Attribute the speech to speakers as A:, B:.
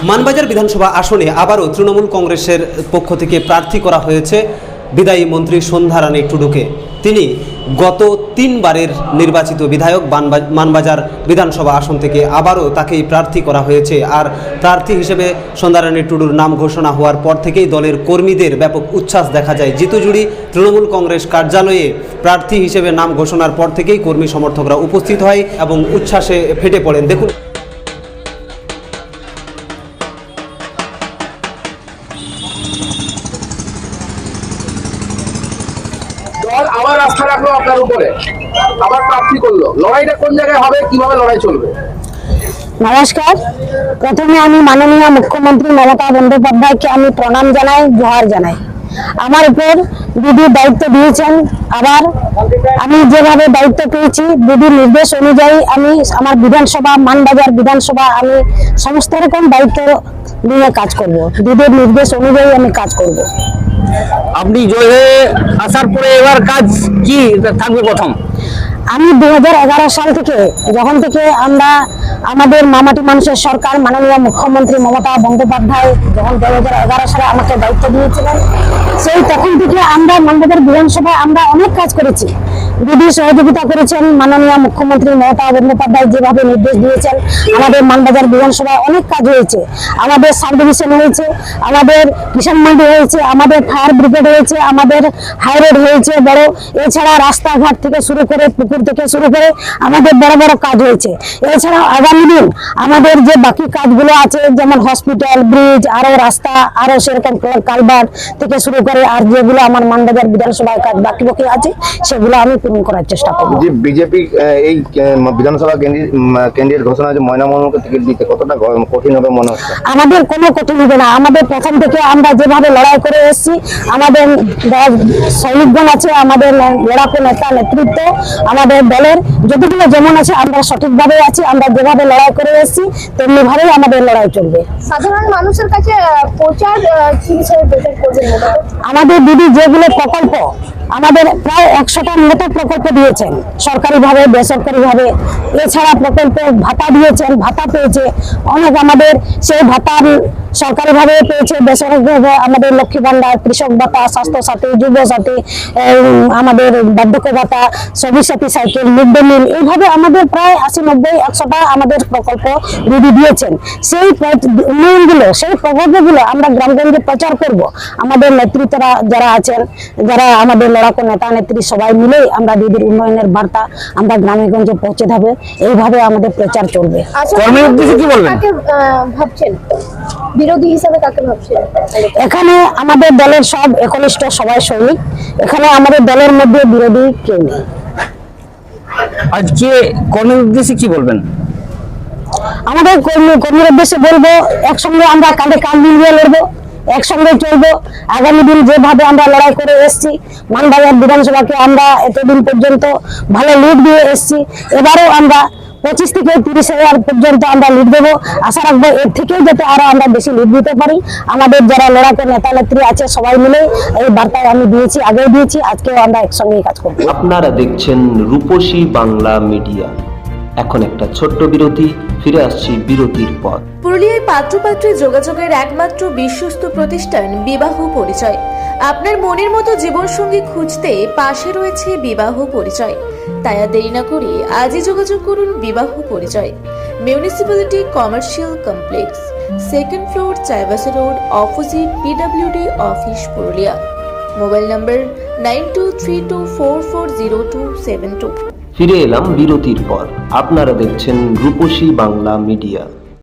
A: মানবাজার বিধানসভা আসনে আবারও তৃণমূল কংগ্রেসের পক্ষ থেকে প্রার্থী করা হয়েছে বিদায়ী মন্ত্রী সন্ধ্যা রানী টুডুকে। তিনি গত 3 বারের নির্বাচিত বিধায়ক। মানবাজার বিধানসভা আসন থেকে আবারও তাকেই প্রার্থী করা হয়েছে। আর প্রার্থী হিসেবে সন্ধ্যা রানী টুডুর নাম ঘোষণা হওয়ার পর থেকেই দলের কর্মীদের ব্যাপক উচ্ছ্বাস দেখা যায়। জিতুজুড়ি তৃণমূল কংগ্রেস কার্যালয়ে প্রার্থী হিসেবে নাম ঘোষণার পর থেকেই কর্মী সমর্থকরা উপস্থিত হয় এবং উচ্ছ্বাসে ফেটে পড়েন। দেখুন,
B: আবার আস্থা রাখলো আপনার উপরে, আবার প্রার্থী করলো। লড়াইটা কোন জায়গায় হবে, কিভাবে লড়াই চলবে?
C: নমস্কার। প্রথমে আমি মাননীয় মুখ্যমন্ত্রী মমতা বন্দ্যোপাধ্যায়কে আমি প্রণাম জানাই, জোহার জানাই। আমার উপর দিদির দায়িত্ব দিয়েছেন। আবার আমি যেভাবে দায়িত্ব পেয়েছি দিদির নির্দেশ অনুযায়ী আমি আমার বিধানসভা, মানবাজার বিধানসভা, আমি সমস্ত রকম দায়িত্ব নিয়ে কাজ করব। দিদির নির্দেশ অনুযায়ী আমি কাজ করব।
D: আপনি জয়ে আসার পরে এবার কাজ কি থাকবে? প্রথম
C: আমি 2011 সাল থেকে, যখন থেকে আমরা আমাদের মামাটি মানুষের সরকার মাননীয় মুখ্যমন্ত্রী মমতা বন্দ্যোপাধ্যায় যখন 2011 সালে আমাকে দায়িত্ব দিয়েছিলেন, সেই তখন থেকে আমরা মানবাজার বিধানসভায় আমরা অনেক কাজ করেছি। দিদি সহযোগিতা করেছেন। মাননীয় মুখ্যমন্ত্রী মমতা বন্দ্যোপাধ্যায় যেভাবে নির্দেশ দিয়েছেন, আমাদের মানবাজার বিধানসভায় অনেক কাজ হয়েছে। আমাদের সাব ডিভিশন হয়েছে, আমাদের কিষাণ মান্ডি হয়েছে, আমাদের ফায়ার ব্রিগেড হয়েছে, আমাদের হাইরোড হয়েছে বড়। এছাড়া রাস্তাঘাট থেকে শুরু করে, পুকুর থেকে শুরু করে আমাদের বড় বড় কাজ হয়েছে। এছাড়া আগামী দিন আমাদের যে বাকি কাজগুলো আছে, যেমন হসপিটাল, ব্রিজ, আরো রাস্তা, আরো সেরকম কালভার্ট থেকে শুরু করে আর যেগুলো আমার মানবাজার বিধানসভায় কাজ বাকি বাকি আছে, সেগুলো আমি পূরণ করার চেষ্টা করব।
E: যে বিজেপি এই বিধানসভা ক্যান্ডিডেট ঘোষণা হয়েছে, ময়না মণ্ডলকে টিকিট দিতে কতটা কঠিন হবে মনে হচ্ছে?
C: আমাদের কোনো কঠিন হবে না। আমাদের প্রথম থেকে আমরা যেভাবে লড়াই করে এসেছি, আমাদের সৈনিকগণ আছে, আমাদের লড়াকু নেতা নেতৃত্ব, আমাদের দলের যতগুলো যেমন আছে, আমরা সঠিকভাবে আছি। আমরা যেভাবে লড়াই করে এসেছি তেমনি ভাবেই আমাদের লড়াই চলবে।
F: সাধারণ মানুষের কাছে প্রচার কি হিসেবে প্রচার করবেন?
C: আমাদের দিদি যেগুলো প্রকল্প, আমাদের প্রায় 100টার মতো প্রকল্প দিয়েছেন, সরকারিভাবে বেসরকারিভাবে। এছাড়া প্রকল্প ভাতা দিয়েছেন, ভাতা পেয়েছে অনেক। আমাদের সেই ভাতার সরকারিভাবে পেয়েছে, বেসরকারিভাবে আমাদের লক্ষ্মী ভান্ডার, কৃষক ভাতা, স্বাস্থ্য সাথী, যুব সাথী, আমাদের বার্ধক্য ভাতা, সবুজ সাথী সাইকেল, মিড ডে মিল, এইভাবে আমাদের প্রায় 80-90-100টা আমাদের প্রকল্প দিদি দিয়েছেন। সেই উন্নয়নগুলো, সেই প্রকল্পগুলো আমরা গ্রামগঞ্জে প্রচার করব। আমাদের নেতৃত্বরা যারা আছেন, যারা আমাদের লড়াকু নেতা নেত্রী, সবাই মিলে আমরা দিদির উন্নয়নের বার্তা আমরা গ্রামে গঞ্জে পৌঁছে দেবে। এইভাবে আমাদের প্রচার চলবে।
D: কর্মী উদ্দেশ্যে কি বলবেন?
F: কাকে ভাবছেন বিরোধী হিসেবে, কাকে ভাবছেন?
C: এখানে আমাদের দলের সব একনিষ্ঠ, সবাই সৈনিক। এখানে আমাদের দলের মধ্যে বিরোধী কেউ নেই।
D: আজকে কর্মীর উদ্দেশ্যে কি বলবেন?
C: আমাদের কর্মীর উদ্দেশ্যে বলবো, একসঙ্গে আমরা কাঁধে কাঁধ মিলিয়ে লড়বো, একসঙ্গে চলবো। আগামী দিন যেভাবে আমরা লড়াই করে এসেছি, মানবাজার বিধানসভাকে আমরা এতদিন পর্যন্ত ভালো লিড দিয়ে এসেছি, এবারও আমরা 25 থেকে 30,000 পর্যন্ত আমরা লিড দেবো। আশা রাখবো এর থেকেও যাতে আরো আমরা বেশি লিড দিতে পারি। আমাদের যারা লড়াকু নেতা নেত্রী আছে সবাই মিলে এই বার্তায় আমি দিয়েছি, আগেও দিয়েছি, আজকেও আমরা একসঙ্গে কাজ করবো।
G: আপনারা দেখছেন রূপসী বাংলা মিডিয়া। এখন একটা ছোট্ট বিরতি, ফিরে আসছি বিরতির পর।
H: পুরুলিয়ায় পাত্রপাত্রী যোগাযোগের একমাত্র বিশ্বস্ত প্রতিষ্ঠান বিবাহ পরিচয়। আপনার মনের মতো জীবনসঙ্গী খুঁজতে পাশে রয়েছে বিবাহ পরিচয়। তাই আর দেরি না করে আজই যোগাযোগ করুন বিবাহ পরিচয়। Municipality commercial complex, 2nd floor, Chaibasa road, opposite PWD office, Purulia. Mobile নম্বর 9232440272।
G: ফিরে এলাম বিরতির পর। আপনারা দেখছেন রূপসী বাংলা মিডিয়া।